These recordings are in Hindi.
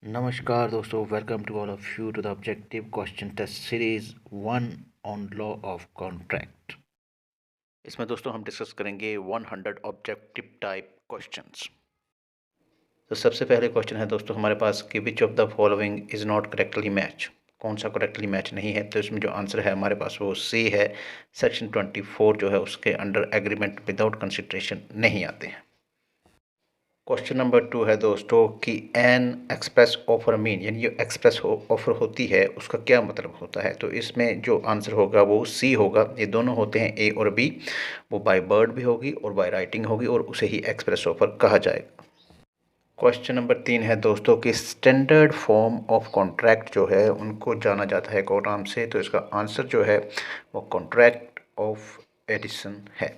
नमस्कार दोस्तों, welcome to all of you to the objective question test series 1 on law of contract. इसमें दोस्तों हम डिस्कस करेंगे 100 ऑब्जेक्टिव टाइप क्वेश्चंस। तो सबसे पहले क्वेश्चन है दोस्तों हमारे पास कि विच of the following is not correctly match. कौन सा करेक्टली मैच नहीं है? तो इसमें जो आंसर है हमारे पास वो सी है। सेक्शन 24 जो है उसके अंडर एग्रीमेंट विदाउट कंसिडरेशन नहीं आते हैं। क्वेश्चन नंबर 2 है दोस्तों कि एन एक्सप्रेस ऑफर मीन, यानी जो एक्सप्रेस ऑफर होती है उसका क्या मतलब होता है? तो इसमें जो आंसर होगा वो सी होगा। ये दोनों होते हैं ए और बी, वो बाय वर्ड भी होगी और बाय राइटिंग होगी और उसे ही एक्सप्रेस ऑफर कहा जाएगा। क्वेश्चन नंबर 3 है दोस्तों कि स्टैंडर्ड फॉर्म ऑफ कॉन्ट्रैक्ट जो है उनको जाना जाता है कौन नाम से? तो इसका आंसर जो है वो कॉन्ट्रैक्ट ऑफ एडिशन है।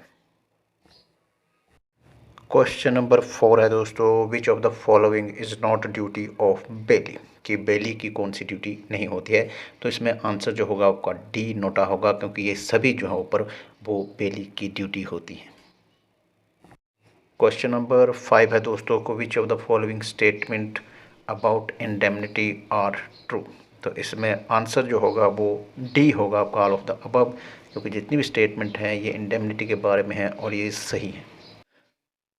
क्वेश्चन नंबर 4 है दोस्तों which of the following is not duty of belly, कि बेली की कौन सी ड्यूटी नहीं होती है? तो इसमें आंसर जो होगा आपका डी नोटा होगा, क्योंकि ये सभी जो है ऊपर वो बेली की ड्यूटी होती है। क्वेश्चन नंबर 5 है दोस्तों को which of the following statement about indemnity are true. तो इसमें आंसर जो होगा वो डी होगा आपका, ऑल ऑफ द अबव, क्योंकि जितनी भी स्टेटमेंट हैं ये इंडेमनिटी के बारे में है और ये सही है।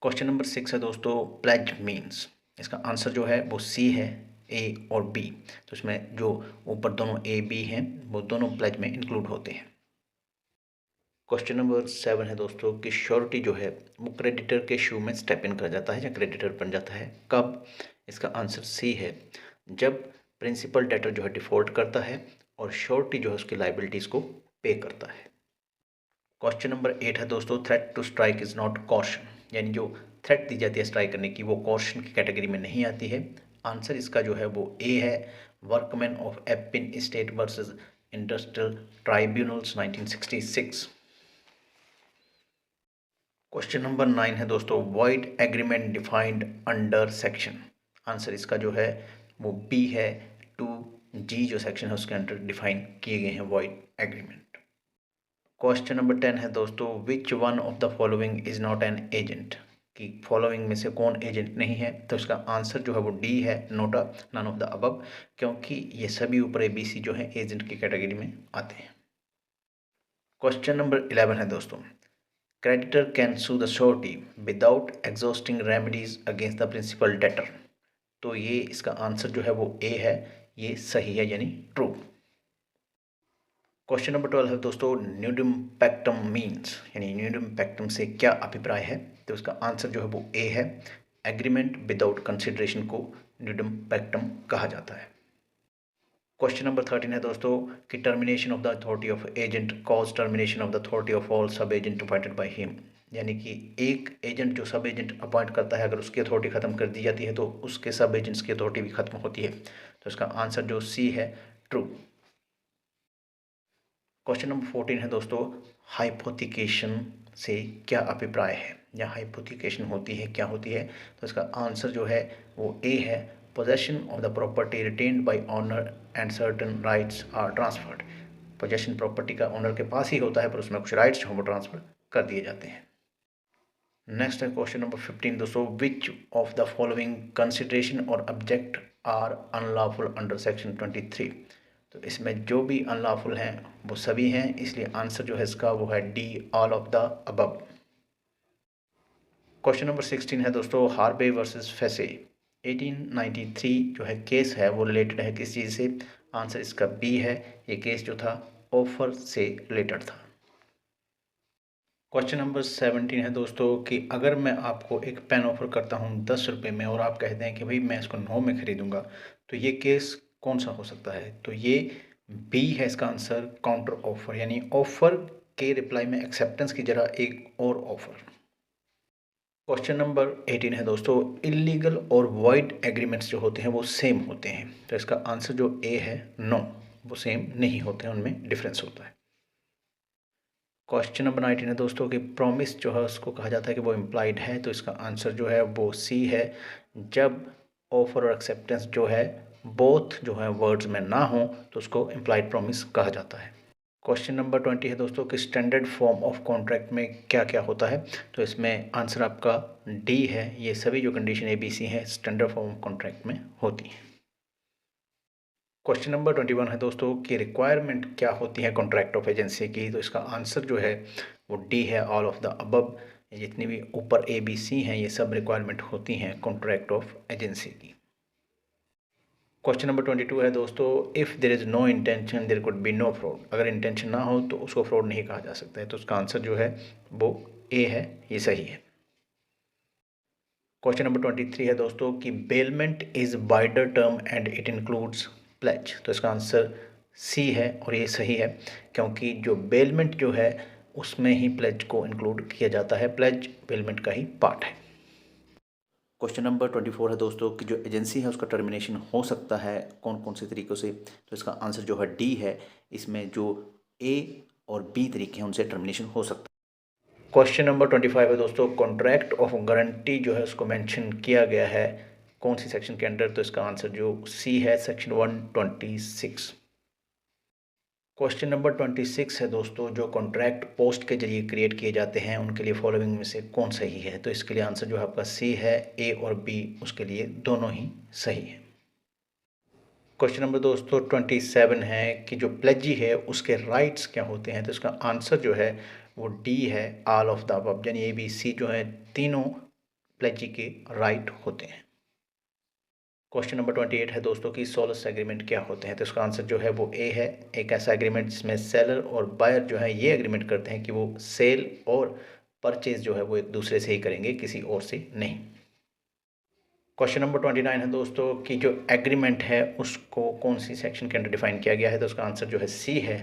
क्वेश्चन नंबर 6 है दोस्तों प्लेज मीन्स। इसका आंसर जो है वो सी है, ए और बी। तो इसमें जो ऊपर दोनों ए बी हैं वो दोनों प्लेज में इंक्लूड होते हैं। क्वेश्चन नंबर 7 है दोस्तों कि श्योरिटी जो है वो क्रेडिटर के शू में स्टेप इन कर जाता है या क्रेडिटर बन जाता है कब? इसका आंसर सी है, जब प्रिंसिपल डेटर जो है डिफॉल्ट करता है और श्योरिटी जो है उसकी लाइबिलिटीज़ को पे करता है। क्वेश्चन नंबर 8 है दोस्तों threat to strike is not caution, यानी जो थ्रेट दी जाती है स्ट्राइक करने की वो कॉशन की कैटेगरी में नहीं आती है। आंसर इसका जो है वो ए है, workmen of Appin state versus industrial tribunals 1966। Question number 9 है दोस्तों void agreement defined under section. Answer इसका जो है वो बी है, 2G जो सेक्शन है उसके अंडर डिफाइन किए गए हैं वॉइड एग्रीमेंट। क्वेश्चन नंबर 10 है दोस्तों which one of the following is not an agent, कि फॉलोइंग में से कौन एजेंट नहीं है? तो इसका आंसर जो है वो डी है, not none of the above, क्योंकि ये सभी ऊपर ABC जो है एजेंट की कैटेगरी में आते हैं। क्वेश्चन नंबर 11 है दोस्तों creditor can sue the surety without exhausting remedies against the principal debtor. तो ये इसका आंसर जो है वो ए है, ये सही है यानी ट्रू। क्वेश्चन नंबर 12 है दोस्तों न्यूडम पैक्टम मीन्स, यानी न्यूडम पैक्टम से क्या अभिप्राय है? तो इसका आंसर जो है वो ए है, एग्रीमेंट विदाउट कंसिडरेशन को न्यूडम पैक्टम कहा जाता है। क्वेश्चन नंबर 13 है दोस्तों कि termination of the authority of agent cause termination of the authority of all सब एजेंट अपॉइंटेड बाय हिम, यानी कि एक एजेंट जो सब एजेंट अपॉइंट करता है अगर उसकी अथॉरिटी खत्म कर दी जाती है तो उसके सब एजेंट्स की अथॉरिटी भी खत्म होती है। तो इसका आंसर जो सी है ट्रू। क्वेश्चन नंबर 14 है दोस्तों हाइपोथिकेशन से क्या अभिप्राय है, या हाइपोथिकेशन होती है क्या होती है? तो इसका आंसर जो है वो ए है, possession of the property retained by owner and certain rights are transferred. Possession property का ऑनर के पास ही होता है पर उसमें कुछ राइट्स जो वो ट्रांसफर कर दिए जाते हैं। नेक्स्ट है क्वेश्चन नंबर 15 दोस्तों which of the following consideration और object are unlawful under section 23। तो इसमें जो भी अनलॉफुल हैं वो सभी हैं, इसलिए आंसर जो है इसका वो है D all of the above. Question number 16 है दोस्तों हार्वे वर्सेस फेसे 1893 जो है केस है वो रिलेटेड है किस चीज़ से? आंसर इसका बी है, ये केस जो था ऑफर से रिलेटेड था। क्वेश्चन नंबर 17 है दोस्तों कि अगर मैं आपको एक पेन ऑफर करता हूँ 10 रुपये में और आप कहते हैं कि भाई मैं इसको 9 में खरीदूंगा, तो ये केस कौन सा हो सकता है? तो ये बी है इसका आंसर, काउंटर ऑफर, यानी ऑफर के रिप्लाई में एक्सेप्टेंस की जगह एक और ऑफर। क्वेश्चन नंबर 18 है दोस्तों इलीगल और वॉइड एग्रीमेंट्स जो होते हैं वो सेम होते हैं। तो इसका आंसर जो ए है नो, वो सेम नहीं होते हैं, उनमें डिफरेंस होता है। क्वेश्चन नंबर 19 है दोस्तों कि प्रॉमिस जो है उसको कहा जाता है कि वो इम्प्लाइड है। तो इसका आंसर जो है वो सी है, जब ऑफर और एक्सेप्टेंस जो है बोथ जो है वर्ड्स में ना हो तो उसको इम्प्लाइड प्रॉमिस कहा जाता है। क्वेश्चन नंबर 20 है दोस्तों कि स्टैंडर्ड फॉर्म ऑफ कॉन्ट्रैक्ट में क्या क्या होता है? तो इसमें आंसर आपका डी है, ये सभी जो कंडीशन ABC हैं स्टैंडर्ड फॉर्म ऑफ कॉन्ट्रैक्ट में होती हैं। क्वेश्चन नंबर 21 है दोस्तों कि रिक्वायरमेंट क्या होती है कॉन्ट्रैक्ट ऑफ एजेंसी की। तो इसका आंसर जो है वो डी है, ऑल ऑफ द अबव। जितनी भी ऊपर ए बी सी हैं ये सब रिक्वायरमेंट होती हैं कॉन्ट्रैक्ट ऑफ एजेंसी की। क्वेश्चन नंबर 22 है दोस्तों, if there is no intention there could be no fraud. अगर इंटेंशन ना हो तो उसको फ्रॉड नहीं कहा जा सकता है। तो उसका आंसर जो है वो ए है, ये सही है। क्वेश्चन नंबर 23 है दोस्तों कि bailment is wider term and it includes pledge. तो इसका आंसर सी है और ये सही है, क्योंकि जो बेलमेंट जो है उसमें ही प्लेज को इंक्लूड किया जाता है। प्लेज बेलमेंट का ही पार्ट है। क्वेश्चन नंबर 24 है दोस्तों कि जो एजेंसी है उसका टर्मिनेशन हो सकता है कौन कौन से तरीक़ों से। तो इसका आंसर जो है डी है। इसमें जो ए और बी तरीके हैं उनसे टर्मिनेशन हो सकता है। क्वेश्चन नंबर 25 है दोस्तों, कॉन्ट्रैक्ट ऑफ गारंटी जो है उसको मेंशन किया गया है कौन सी सेक्शन के अंडर। तो इसका आंसर जो सी है, सेक्शन 126। क्वेश्चन नंबर 26 है दोस्तों, जो कॉन्ट्रैक्ट पोस्ट के जरिए क्रिएट किए जाते हैं उनके लिए फॉलोइंग में से कौन सही है। तो इसके लिए आंसर जो है आपका सी है, ए और बी उसके लिए दोनों ही सही है। क्वेश्चन नंबर दोस्तों 27 है कि जो प्लेजी है उसके राइट्स क्या होते हैं। तो इसका आंसर जो है वो डी है, ऑल ऑफ द अबव। यानी ए बी सी जो है तीनों प्लेजी के राइट होते हैं। क्वेश्चन नंबर 28 है दोस्तों कि सोलस एग्रीमेंट क्या होते हैं। तो इसका आंसर जो है वो ए है, एक ऐसा एग्रीमेंट जिसमें सेलर और बायर जो है ये एग्रीमेंट करते हैं कि वो सेल और परचेज जो है वो एक दूसरे से ही करेंगे, किसी और से नहीं। क्वेश्चन नंबर 29 है दोस्तों कि जो एग्रीमेंट है उसको कौन सी सेक्शन के अंदर डिफाइन किया गया है। तो उसका आंसर जो है सी है,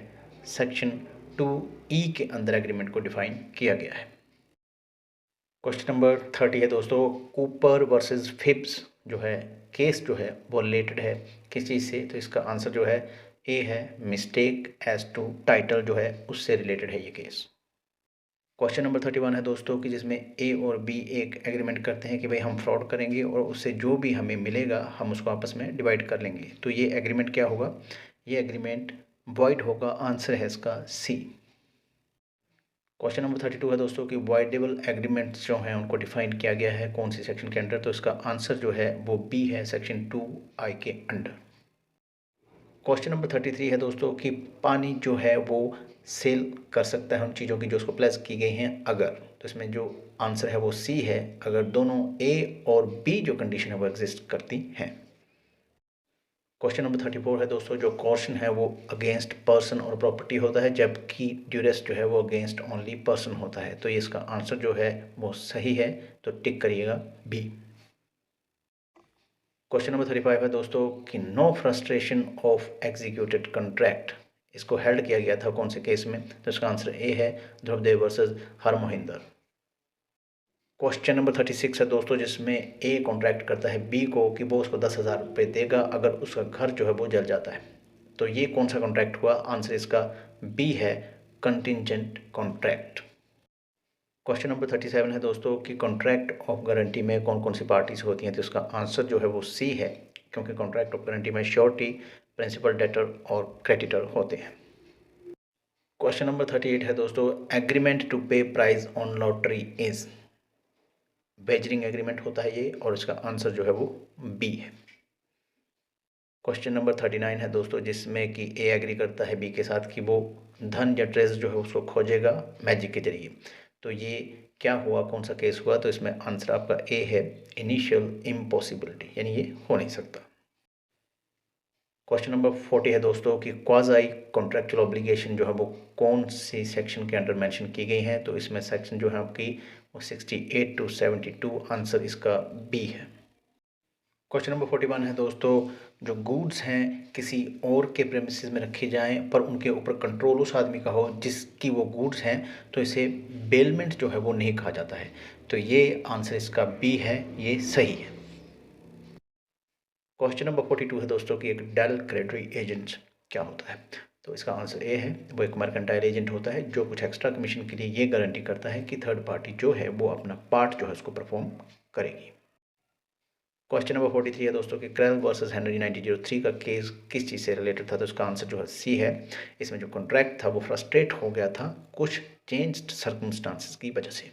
सेक्शन 2E के अंदर एग्रीमेंट को डिफाइन किया गया है। क्वेश्चन नंबर 30 है दोस्तों, कूपर वर्सेस फिप्स जो है केस जो है वो रिलेटेड है किस चीज़ से। तो इसका आंसर जो है ए है, मिस्टेक एज टू टाइटल जो है उससे रिलेटेड है ये केस। क्वेश्चन नंबर 31 है दोस्तों कि जिसमें ए और बी एक एग्रीमेंट करते हैं कि भाई हम फ्रॉड करेंगे और उससे जो भी हमें मिलेगा हम उसको आपस में डिवाइड कर लेंगे। तो ये एग्रीमेंट क्या होगा, ये एग्रीमेंट वॉइड होगा। आंसर है इसका सी। क्वेश्चन नंबर 32 है दोस्तों कि वॉइडेबल एग्रीमेंट्स जो हैं उनको डिफाइन किया गया है कौन सी सेक्शन के अंडर। तो इसका आंसर जो है वो बी है, सेक्शन 2I के अंडर। क्वेश्चन नंबर 33 है दोस्तों कि पानी जो है वो सेल कर सकता है उन चीज़ों की जो उसको प्लेस की गई हैं अगर। तो इसमें जो आंसर है वो सी है, अगर दोनों ए और बी जो कंडीशन है वो एग्जिस्ट करती हैं। क्वेश्चन नंबर 34 है दोस्तों, जो कॉशन है वो अगेंस्ट पर्सन और प्रॉपर्टी होता है, जबकि ड्यूरेस जो है वो अगेंस्ट ओनली पर्सन होता है। तो ये इसका आंसर जो है वो सही है, तो टिक करिएगा बी। क्वेश्चन नंबर 35 है दोस्तों कि no frustration of executed contract इसको हेल्ड किया गया था कौन से केस में। तो इसका आंसर ए है, Dhruvdev versus Harmohinder. Question number 36 है दोस्तों, जिसमें ए कॉन्ट्रैक्ट करता है बी को कि वो उसको 10,000 रुपये देगा अगर उसका घर जो है वो जल जाता है। तो ये कौन सा कॉन्ट्रैक्ट हुआ, आंसर इसका बी है, कंटिजेंट कॉन्ट्रैक्ट। क्वेश्चन नंबर 37 है दोस्तों कि कॉन्ट्रैक्ट ऑफ गारंटी में कौन कौन सी पार्टीज होती हैं। तो इसका आंसर जो है वो सी है, क्योंकि कॉन्ट्रैक्ट ऑफ गारंटी में श्योरिटी, प्रिंसिपल, डेटर और क्रेडिटर होते हैं। क्वेश्चन नंबर 38 है दोस्तों, agreement to pay prize on lottery is. Wagering agreement होता है ये, और इसका आंसर जो है वो बी है। क्वेश्चन नंबर 39 है दोस्तों, जिसमें कि ए एग्री करता है बी के साथ कि वो धन या ट्रेस जो है उसको खोजेगा मैजिक के जरिए। तो ये क्या हुआ, कौन सा केस हुआ। तो इसमें आंसर आपका ए है, इनिशियल इम्पॉसिबिलिटी, यानी ये हो नहीं सकता। क्वेश्चन नंबर 40 है दोस्तों कि क्वाज़ाई कॉन्ट्रैक्चुअल ऑब्लिगेशन जो है वो कौन सी सेक्शन के अंडर मेंशन की गई हैं। तो इसमें सेक्शन जो है आपकी वो 68 to 72, आंसर इसका बी है। क्वेश्चन नंबर 41 है दोस्तों, जो गुड्स हैं किसी और के प्रेमिसेस में रखे जाएं पर उनके ऊपर कंट्रोल उस आदमी का हो जिसकी वो गुड्स हैं, तो इसे बेलमेंट जो है वो नहीं कहा जाता है। तो ये आंसर इसका बी है, ये सही है। क्वेश्चन नंबर 42 है दोस्तों कि एक डेल क्रेडिटरी एजेंट क्या होता है। तो इसका आंसर ए है, वो एक मर्केंटाइल एजेंट होता है जो कुछ एक्स्ट्रा कमीशन के लिए ये गारंटी करता है कि थर्ड पार्टी जो है वो अपना पार्ट जो है उसको परफॉर्म करेगी। क्वेश्चन नंबर 43 है दोस्तों कि क्रैल वर्सेस हेनरी 1903 का केस किस चीज़ से रिलेटेड था। तो इसका आंसर जो है सी है, इसमें जो कॉन्ट्रैक्ट था वो फ्रस्ट्रेट हो गया था कुछ चेंज्ड सर्कमस्टांसिस की वजह से।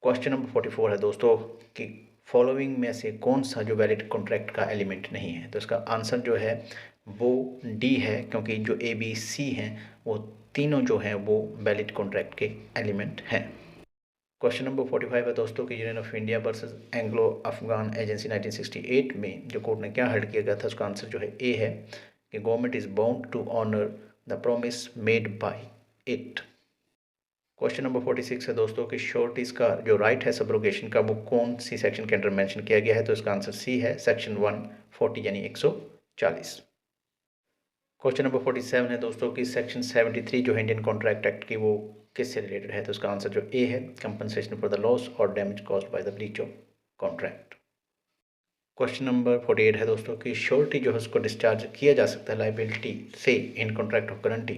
क्वेश्चन नंबर 44 है दोस्तों कि फॉलोइंग में से कौन सा जो वैलिड कॉन्ट्रैक्ट का एलिमेंट नहीं है? तो इसका आंसर जो है वो डी है, क्योंकि जो ए बी सी हैं वो तीनों जो हैं वो वैलिड कॉन्ट्रैक्ट के एलिमेंट हैं। क्वेश्चन नंबर 45 है दोस्तों कि union of India versus Anglo Afghan agency 1968 में जो कोर्ट ने क्या हल्ट किया गया था, उसका आंसर जो है ए है कि government is bound to honour the promise made by it. Question number 46 है दोस्तों कि श्योरिटीज का जो राइट है सब्रोगेशन का वो कौन सी सेक्शन के अंडर मेंशन किया गया है? तो इसका आंसर सी है, सेक्शन 140 यानी 140। क्वेश्चन नंबर 47 है दोस्तों कि सेक्शन 73 जो है इंडियन कॉन्ट्रैक्ट एक्ट की वो किससे रिलेटेड है? तो इसका आंसर जो ए है, कंपनसेशन फॉर द लॉस और damage caused by the breach of contract. Question number 48 है दोस्तों कि श्योरिटी जो है उसको डिस्चार्ज किया जा सकता है लाइबिलिटी से इन कॉन्ट्रैक्ट ऑफ गारंटी।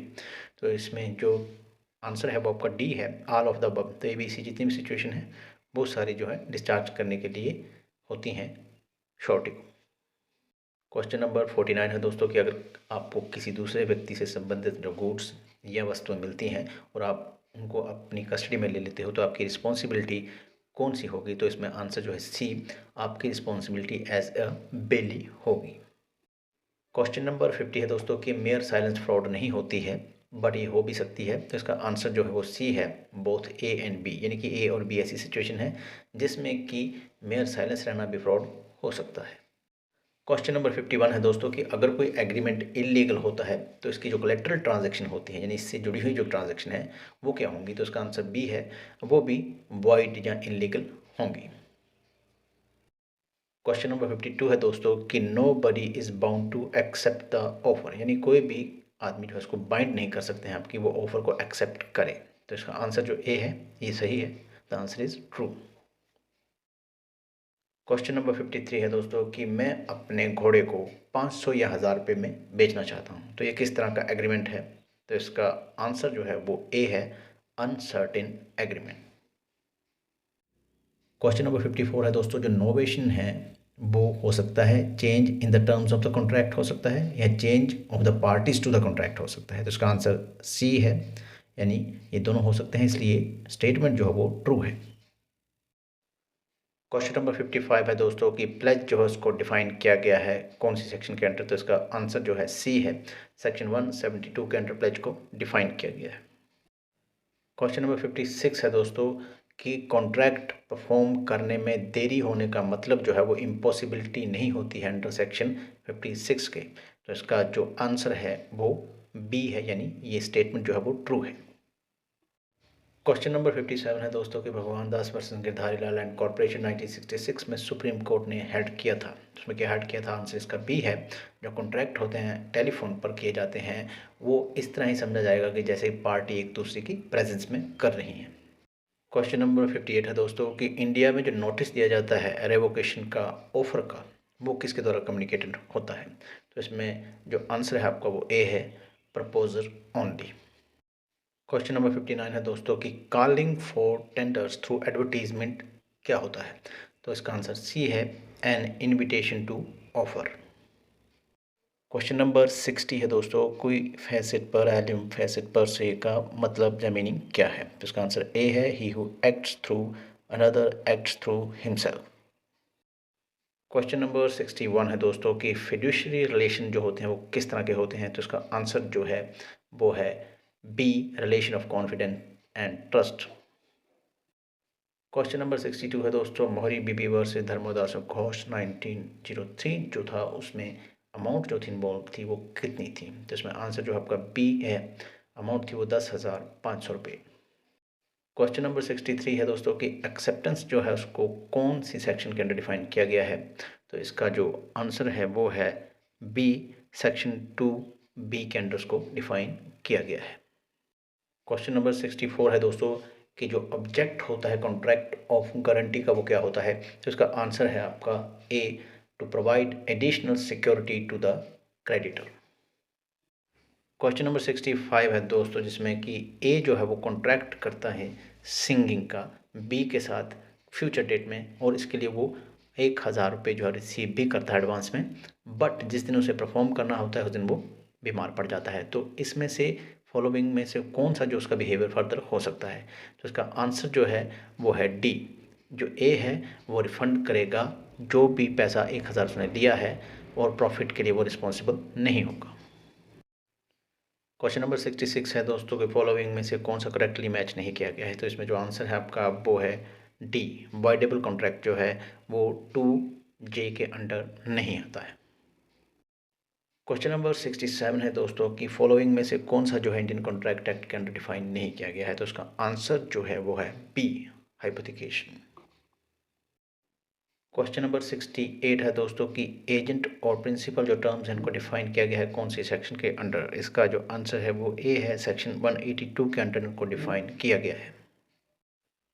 तो इसमें जो आंसर है वो आपका डी है, ऑल ऑफ द अबव। तो ए बी सी जितनी भी सिचुएशन है वो सारी जो है डिस्चार्ज करने के लिए होती हैं श्योरिटी को। क्वेश्चन नंबर 49 है दोस्तों कि अगर आपको किसी दूसरे व्यक्ति से संबंधित जो गुड्स या वस्तुएं मिलती हैं और आप उनको अपनी कस्टडी में ले लेते हो तो आपकी रिस्पॉन्सिबिलिटी कौन सी होगी? तो इसमें आंसर जो है सी, आपकी रिस्पॉन्सिबिलिटी एज अ बेली होगी। क्वेश्चन नंबर 50 है दोस्तों कि मेयर साइलेंस फ्रॉड नहीं होती है बट ये हो भी सकती है। तो इसका आंसर जो है वो सी है, बोथ ए एंड बी, यानी कि ए और बी ऐसी सिचुएशन है जिसमें कि मेयर साइलेंस रहना भी फ्रॉड हो सकता है। क्वेश्चन नंबर 51 है दोस्तों कि अगर कोई एग्रीमेंट इलीगल होता है तो इसकी जो कोलेटरल ट्रांजैक्शन होती है, यानी इससे जुड़ी हुई जो ट्रांजैक्शन है वो क्या होंगी? तो इसका आंसर बी है, वो भी वॉइड या इलीगल होंगी। क्वेश्चन नंबर 52 है दोस्तों कि nobody is bound to accept the offer, यानी कोई भी आदमी जो है उसको बाइंड नहीं कर सकते हैं आपकी वो ऑफर को एक्सेप्ट करे। तो इसका आंसर जो ए है ये सही है, the answer is true. Question number 53 है दोस्तों कि मैं अपने घोड़े को 500 या 1000 रुपये में बेचना चाहता हूँ, तो ये किस तरह का एग्रीमेंट है? तो इसका आंसर जो है वो ए है, अनसर्टेन एग्रीमेंट। क्वेश्चन नंबर 54 है दोस्तों, जो नोवेशन है वो हो सकता है change in the terms of the contract हो सकता है या change of the parties to the contract हो सकता है। तो इसका आंसर सी है, यानी ये दोनों हो सकते हैं, इसलिए स्टेटमेंट जो है वो ट्रू है। क्वेश्चन नंबर 55 है दोस्तों कि प्लेज जो है उसको डिफाइन किया गया है कौन सी सेक्शन के अंडर? तो इसका आंसर जो है सी है, सेक्शन 172 के अंडर प्लेज को डिफाइन किया गया है। क्वेश्चन नंबर 56 है दोस्तों कि कॉन्ट्रैक्ट परफॉर्म करने में देरी होने का मतलब जो है वो इम्पॉसिबिलिटी नहीं होती है अंडर सेक्शन 56 के। तो इसका जो आंसर है वो बी है, यानी ये स्टेटमेंट जो है वो ट्रू है। क्वेश्चन नंबर 57 है दोस्तों कि Bhagwan Das versus Girdhari Lal and corporation 1966 में सुप्रीम कोर्ट ने हेड किया था, उसमें क्या हेड किया था? आंसर इसका बी है, जो कॉन्ट्रैक्ट होते हैं टेलीफोन पर किए जाते हैं वो इस तरह ही समझा जाएगा कि जैसे पार्टी एक दूसरे की प्रेजेंस में कर रही हैं। क्वेश्चन नंबर 58 है दोस्तों कि इंडिया में जो नोटिस दिया जाता है रेवोकेशन का, ऑफर का, वो किसके द्वारा कम्युनिकेटेड होता है? तो इसमें जो आंसर है आपका वो ए है, प्रपोजर ओनली। क्वेश्चन नंबर 59 है दोस्तों कि calling for tenders through advertisement क्या होता है? तो इसका आंसर सी है, an invitation to offer. Question number 60 है दोस्तों, कोई फैसेट पर एलिम फैसेट पर से का मतलब या मीनिंग क्या है? तो इसका आंसर ए है, he who acts through another acts through himself. Question number 61 है दोस्तों कि फिड्यूशियरी रिलेशन जो होते हैं वो किस तरह के होते हैं? तो इसका आंसर जो है वो है B, relation of confidence and trust. Question number 62 है दोस्तों, मोहरी बीबी वर्सेस धर्मदास घोष 1903 जो था उसमें अमाउंट जो थी इन्वॉल्व थी वो कितनी थी? तो इसमें आंसर जो आपका बी है, अमाउंट थी वो 10,500 रुपये। क्वेश्चन नंबर 63 है दोस्तों कि एक्सेप्टेंस जो है उसको कौन सी सेक्शन के अंडर डिफाइन किया गया है? तो इसका जो आंसर है वो है बी, सेक्शन 2B के अंडर उसको डिफाइन किया गया है। क्वेश्चन नंबर 64 है दोस्तों कि जो ऑब्जेक्ट होता है कॉन्ट्रैक्ट ऑफ गारंटी का वो क्या होता है? तो इसका आंसर है आपका A, to provide additional security to the creditor. Question number 65 है दोस्तों जिसमें कि ए जो है वो कॉन्ट्रैक्ट करता है सिंगिंग का बी के साथ फ्यूचर डेट में, और इसके लिए वो 1,000 रुपये जो है रिसीव भी करता है एडवांस में, बट जिस दिन उसे परफॉर्म करना होता है उस दिन वो बीमार पड़ जाता है। तो इसमें से फॉलोइंग में से कौन सा जो उसका बिहेवियर फर्दर हो सकता है? तो इसका आंसर जो है वो है डी, जो ए है वो रिफ़ंड करेगा जो भी पैसा 1000 उसने दिया है, और प्रॉफिट के लिए वो रिस्पॉन्सिबल नहीं होगा। क्वेश्चन नंबर 66 है दोस्तों कि फॉलोइंग में से कौन सा करेक्टली मैच नहीं किया गया है। तो इसमें जो आंसर है आपका वो है डी, वॉइडेबल कॉन्ट्रैक्ट जो है वो 2J के अंडर नहीं आता है। क्वेश्चन नंबर 67 है दोस्तों कि फॉलोइंग में से कौन सा जो है इंडियन कॉन्ट्रैक्ट एक्ट के अंडर डिफाइन नहीं किया गया है। तो उसका आंसर जो है वो है बी, हाइपोथिकेशन। क्वेश्चन नंबर 68 है दोस्तों कि एजेंट और प्रिंसिपल जो टर्म्स हैं इनको डिफाइन किया गया है कौन सी सेक्शन के अंडर। इसका जो आंसर है वो ए है, सेक्शन 182 के अंडर इनको डिफाइन किया गया है।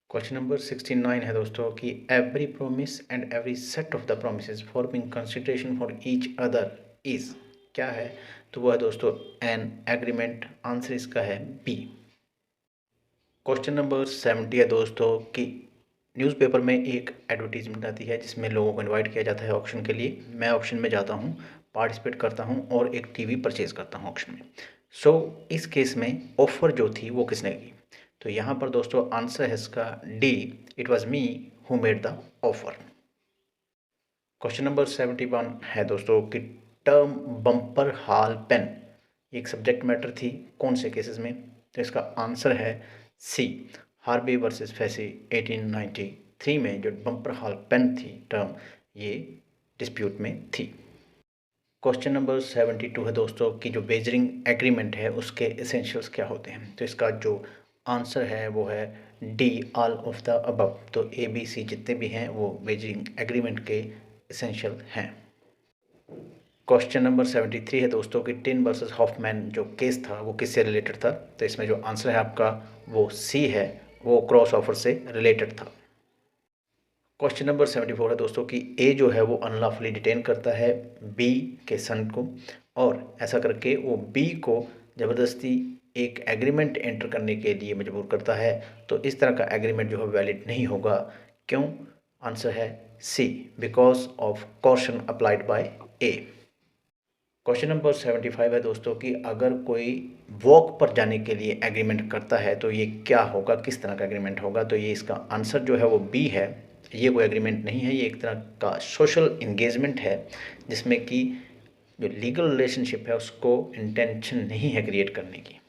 क्वेश्चन नंबर 69 है दोस्तों कि every promise and every set of the promises forming consideration for each other is क्या है। तो वह है दोस्तों एन एग्रीमेंट। आंसर इसका है बी। क्वेश्चन नंबर 70 है दोस्तों कि न्यूज़पेपर में एक एडवर्टीजमेंट आती है जिसमें लोगों को इनवाइट किया जाता है ऑक्शन के लिए। मैं ऑक्शन में जाता हूँ, पार्टिसिपेट करता हूँ और एक टीवी परचेज करता हूँ ऑक्शन में। सो इस केस में ऑफ़र जो थी वो किसने की। तो यहाँ पर दोस्तों आंसर है इसका D, it was me who made the offer. Question number 71 है दोस्तों कि टर्म बम्पर हाल पेन एक सब्जेक्ट मैटर थी कौन से केसेस में। तो इसका आंसर है सी, हार्वे वर्सेस फेसी 1893 में जो बम्पर हाल पेन थी टर्म, ये डिस्प्यूट में थी। क्वेश्चन नंबर 72 है दोस्तों कि जो वेजरिंग एग्रीमेंट है उसके एसेंशियल्स क्या होते हैं। तो इसका जो आंसर है वो है D, all of the above. तो ए बी सी जितने भी हैं वो वेजरिंग एग्रीमेंट के एसेंशियल हैं। क्वेश्चन नंबर 73 है दोस्तों कि टिन वर्सेस हॉफमैन जो केस था वो किससे रिलेटेड था। तो इसमें जो आंसर है आपका वो सी है, वो क्रॉस ऑफर से रिलेटेड था। क्वेश्चन नंबर 74 है दोस्तों कि ए जो है वो अनलॉफुली डिटेन करता है बी के सन को, और ऐसा करके वो बी को ज़बरदस्ती एक एग्रीमेंट एंटर करने के लिए मजबूर करता है। तो इस तरह का एग्रीमेंट जो है वैलिड नहीं होगा। क्यों। आंसर है C, because of caution applied by A. Question number 75 है दोस्तों कि अगर कोई वॉक पर जाने के लिए एग्रीमेंट करता है तो ये क्या होगा, किस तरह का एग्रीमेंट होगा। तो ये इसका आंसर जो है वो बी है। ये कोई एग्रीमेंट नहीं है, ये एक तरह का सोशल इंगेजमेंट है जिसमें कि जो लीगल रिलेशनशिप है उसको इंटेंशन नहीं है क्रिएट करने की।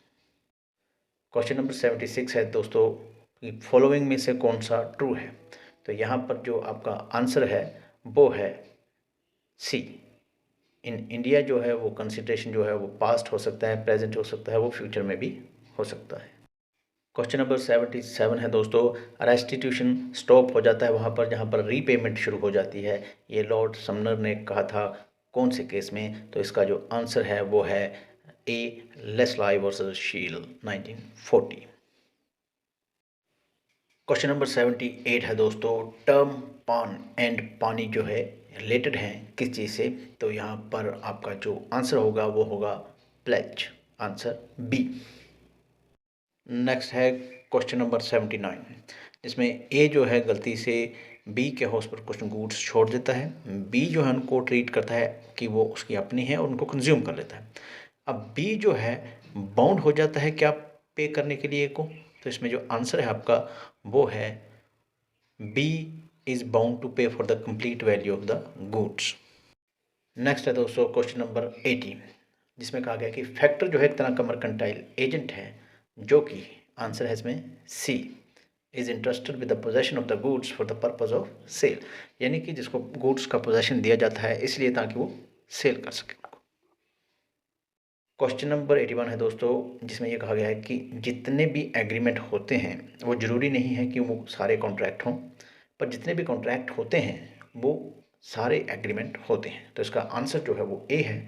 क्वेश्चन नंबर 76 है दोस्तों कि फॉलोइंग में से कौन सा ट्रू है। तो यहाँ पर जो आपका आंसर है वो है सी, इन इंडिया जो है वो कंसिडरेशन जो है वो पास्ट हो सकता है, प्रेजेंट हो सकता है, वो फ्यूचर में भी हो सकता है। क्वेश्चन नंबर 77 है दोस्तों, रेस्टिट्यूशन स्टॉप हो जाता है वहाँ पर जहाँ पर रीपेमेंट शुरू हो जाती है। ये लॉर्ड समनर ने कहा था कौन से केस में। तो इसका जो आंसर है वो है ए, लेस्लाई वर्सेस शील 1940। क्वेश्चन नंबर 78 है दोस्तों, टर्म पान एंड पानी जो है रिलेटेड हैं किस चीज़ से। तो यहाँ पर आपका जो आंसर होगा वो होगा प्लेज। Answer B. नेक्स्ट है क्वेश्चन नंबर 79 जिसमें ए जो है गलती से बी के हाउस पर कुछ गुड्स छोड़ देता है। बी जो है उनको ट्रीट करता है कि वो उसकी अपनी है और उनको कंज्यूम कर लेता है। अब बी जो है बाउंड हो जाता है क्या पे करने के लिए को। तो इसमें जो आंसर है आपका वो है बी, इज़ बाउंड टू पे for the complete value of the goods. Next है दोस्तों क्वेश्चन नंबर 80 जिसमें कहा गया कि फैक्टर जो है एक तरह का मर्केंटाइल एजेंट है जो कि आंसर है इसमें C, is interested with the possession of the goods for the purpose of sale. यानी कि जिसको गुड्स का पोजेशन दिया जाता है इसलिए ताकि वो सेल कर सके। क्वेश्चन नंबर 81 है दोस्तों जिसमें ये कहा गया है कि जितने भी एग्रीमेंट होते हैं वो ज़रूरी नहीं है कि वो सारे कॉन्ट्रैक्ट हों, पर जितने भी कॉन्ट्रैक्ट होते हैं वो सारे एग्रीमेंट होते हैं। तो इसका आंसर जो है वो ए है,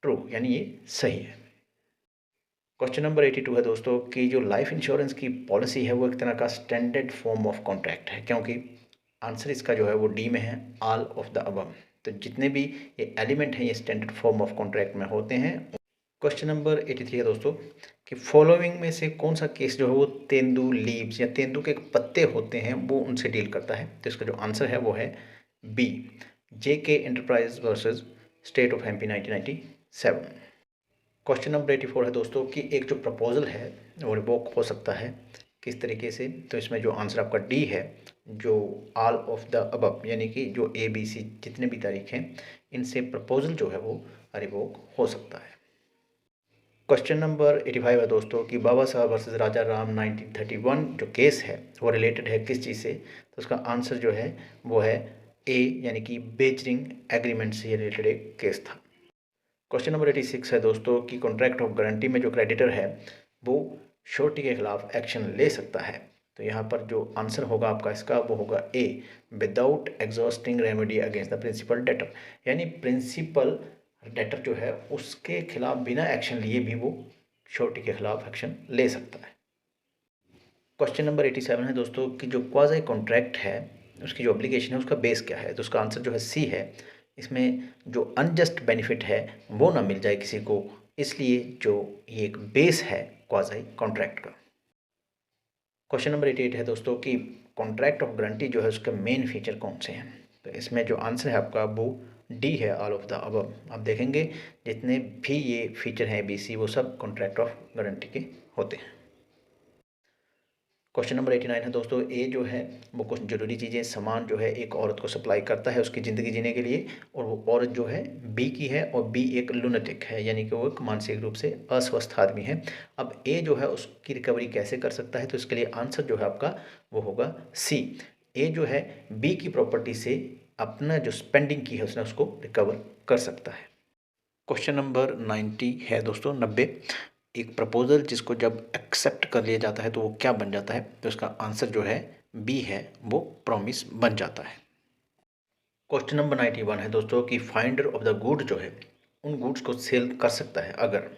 ट्रू, यानी ये सही है। क्वेश्चन नंबर 82 है दोस्तों कि जो लाइफ इंश्योरेंस की पॉलिसी है वो एक तरह का स्टैंडर्ड फॉर्म ऑफ कॉन्ट्रैक्ट है क्योंकि आंसर इसका जो है वो डी में है, ऑल ऑफ द अबव। तो जितने भी ये एलिमेंट हैं ये स्टैंडर्ड फॉर्म ऑफ कॉन्ट्रैक्ट में होते हैं। क्वेश्चन नंबर 83 है दोस्तों कि फॉलोइंग में से कौन सा केस जो है वो तेंदू लीव्स या तेंदू के पत्ते होते हैं वो उनसे डील करता है। तो इसका जो आंसर है वो है B, JK enterprise versus state of MP 1997। Question number 84 है दोस्तों कि एक जो प्रपोजल है वो रिवोक हो सकता है किस तरीके से, तो इसमें जो आंसर आपका डी है, जो ऑल ऑफ द अबव यानी कि जो ए बी सी जितने भी तारीख हैं इनसे प्रपोजल जो है वो रिवोक हो सकता है। क्वेश्चन नंबर 85 है दोस्तों कि बाबा साहब वर्सेस राजा राम 1931 जो केस है वो रिलेटेड है किस चीज़ से, तो उसका आंसर जो है वो है ए यानी कि बेजरिंग एग्रीमेंट से रिलेटेड एक केस था। क्वेश्चन नंबर 86 है दोस्तों कि कॉन्ट्रैक्ट ऑफ गारंटी में जो क्रेडिटर है वो श्योरिटी के खिलाफ एक्शन ले सकता है, तो यहाँ पर जो आंसर होगा आपका इसका वो होगा A without exhausting remedy against the principal debtor, यानी प्रिंसिपल डेटर जो है उसके खिलाफ बिना एक्शन लिए भी वो श्योरिटी के खिलाफ एक्शन ले सकता है। क्वेश्चन नंबर 87 है दोस्तों कि जो क्वाज़ी कॉन्ट्रैक्ट है उसकी जो एप्लीकेशन है उसका बेस क्या है, तो उसका आंसर जो है सी है। इसमें जो अनजस्ट बेनिफिट है वो ना मिल जाए किसी को, इसलिए जो ये एक बेस है क्वाज़ी कॉन्ट्रैक्ट का। क्वेश्चन नंबर 88 है दोस्तों कि कॉन्ट्रैक्ट ऑफ गारंटी जो है उसके मेन फीचर कौन से हैं, तो इसमें जो आंसर है आपका वो डी है ऑल ऑफ द अबव। आप देखेंगे जितने भी ये फीचर हैं बी सी वो सब कॉन्ट्रैक्ट ऑफ गारंटी के होते हैं। क्वेश्चन नंबर 89 है दोस्तों ए जो है वो कुछ ज़रूरी चीज़ें सामान जो है एक औरत को सप्लाई करता है उसकी ज़िंदगी जीने के लिए, और वो औरत जो है बी की है और बी एक लुनेटिक है यानी कि वो एक मानसिक रूप से अस्वस्थ आदमी है। अब ए जो है उसकी रिकवरी कैसे कर सकता है, तो इसके लिए आंसर जो है आपका वो होगा सी। ए जो है बी की प्रॉपर्टी से अपना जो स्पेंडिंग की है उसने उसको रिकवर कर सकता है। क्वेश्चन नंबर 90 है दोस्तों 90, एक प्रपोजल जिसको जब एक्सेप्ट कर लिया जाता है तो वो क्या बन जाता है, तो उसका आंसर जो है बी है वो प्रॉमिस बन जाता है। क्वेश्चन नंबर 91 है दोस्तों कि फाइंडर ऑफ द गुड जो है उन गुड्स को सेल कर सकता है अगर,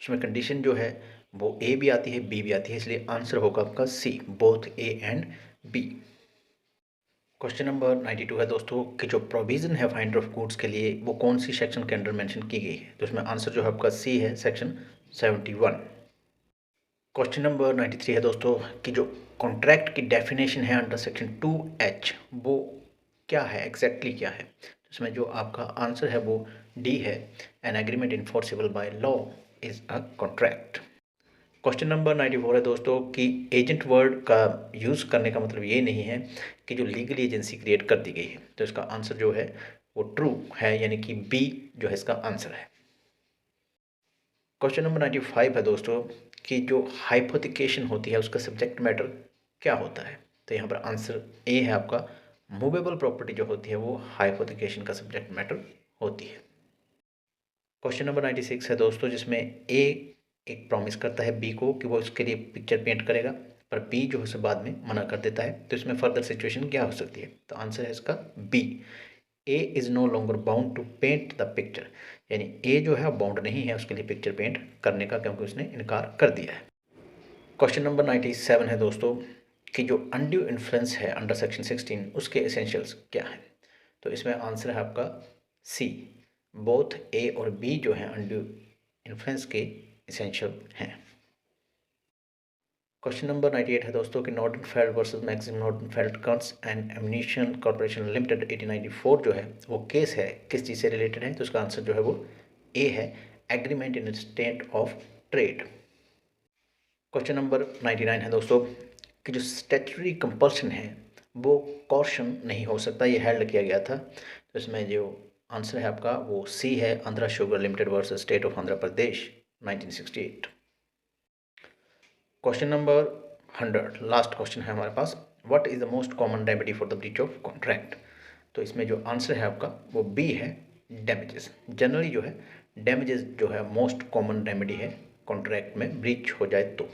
उसमें कंडीशन जो है वो ए भी आती है बी भी आती है, इसलिए आंसर होगा आपका C both A and B. Question number 92 है दोस्तों कि जो प्रोविज़न है फाइंडर ऑफ गुड्स के लिए वो कौन सी सेक्शन के अंडर मेंशन की गई है, तो उसमें आंसर जो है आपका सी है सेक्शन 71। क्वेश्चन नंबर 93 है दोस्तों कि जो कॉन्ट्रैक्ट की डेफिनेशन है अंडर सेक्शन 2H वो क्या है, एग्जैक्टली क्या है, तो इसमें जो आपका आंसर है वो डी है an agreement enforceable by law is a contract. Question number 94 है दोस्तों कि एजेंट वर्ड का यूज़ करने का मतलब ये नहीं है कि जो लीगल एजेंसी क्रिएट कर दी गई है, तो इसका आंसर जो है वो ट्रू है यानी कि बी जो है इसका आंसर है। क्वेश्चन नंबर 95 है दोस्तों कि जो हाइपोथिकेशन होती है उसका सब्जेक्ट मैटर क्या होता है, तो यहाँ पर आंसर ए है आपका मूवेबल प्रॉपर्टी जो होती है वो हाइपोथिकेशन का सब्जेक्ट मैटर होती है। क्वेश्चन नंबर 96 है दोस्तों जिसमें ए एक प्रॉमिस करता है बी को कि वो उसके लिए पिक्चर पेंट करेगा, पर बी जो है उसे बाद में मना कर देता है, तो इसमें फर्दर सिचुएशन क्या हो सकती है, तो आंसर है इसका B A is no longer bound to paint the picture, यानी ए जो है बाउंड नहीं है उसके लिए पिक्चर पेंट करने का क्योंकि उसने इनकार कर दिया है। क्वेश्चन नंबर 97 है दोस्तों कि जो अनड्यू इन्फ्लुएंस है अंडर सेक्शन 16 उसके एसेंशियल्स क्या है, तो इसमें आंसर है आपका सी बोथ ए और बी जो है अनड्यू इन्फ्लुएंस के एसेंशियल हैं। क्वेश्चन नंबर 98 है दोस्तों कि Nordenfelt versus Maxim Nordenfelt guns and ammunition corporation limited 1894 जो है वो केस है किस चीज़ से रिलेटेड है, तो उसका आंसर जो है वो ए है agreement in state of trade. Question number 99 है दोस्तों कि जो स्टैट्यूटरी कंपल्शन है वो कॉर्शन नहीं हो सकता, ये हेल्ड किया गया था, तो इसमें जो आंसर है आपका वो सी है Andhra sugar limited versus state of Andhra Pradesh 1968। Question number 100 last question है हमारे पास, what is the most common remedy for the breach of contract, तो इसमें जो आंसर है आपका वो बी है डैमेजेस। जनरली जो है डैमेजेस जो है मोस्ट कॉमन रेमेडी है कॉन्ट्रैक्ट में ब्रीच हो जाए तो।